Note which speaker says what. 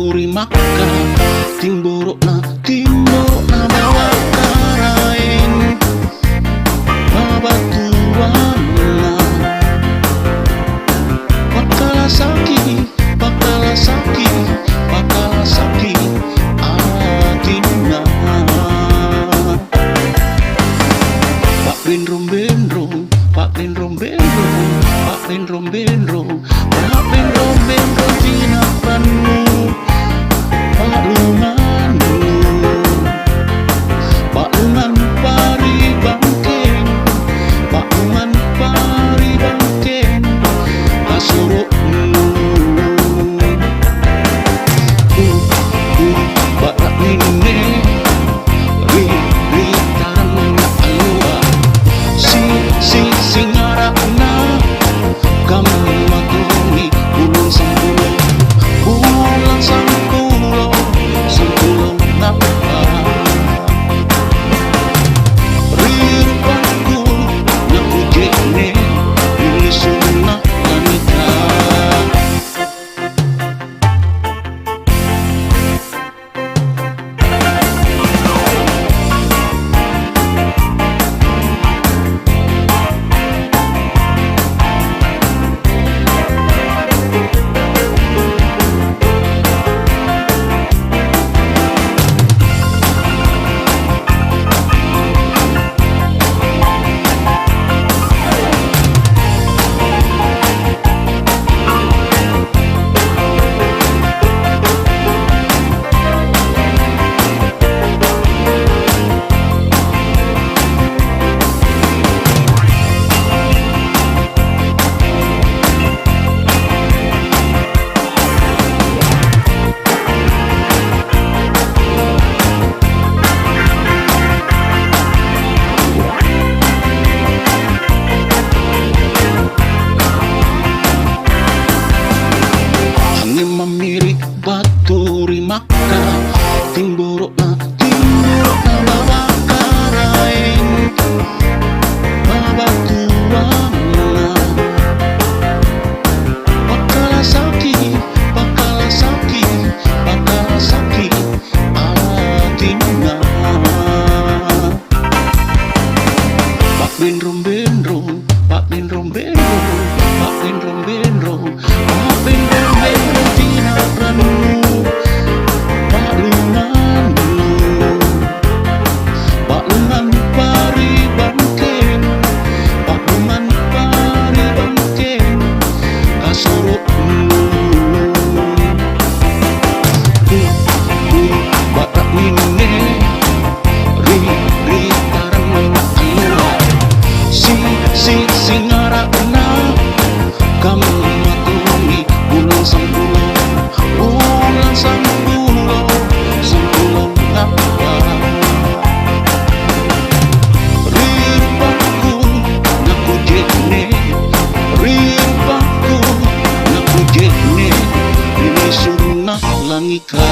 Speaker 1: baturi maka timborokna bawa karaeng babatuana pakala saki atina Pak Benrong tinapranmu Pak Lungan pari bangkeng kasurukmu barak nini ri taran alua si singarakna kamu maturuni bulan sangkulo napa rirupaku naku jene ini sunnah wanita. Mamirik baturi maka timborokna bawa karaeng babatuana pakala saki atina Pak Benrong tinapranmu Pak Lungan pari bangkeng kasurukmu barak nini ri taran alua si singarakna kamu maturuni bulan sangkulo napa rirupaku naku jene ini sunnah langika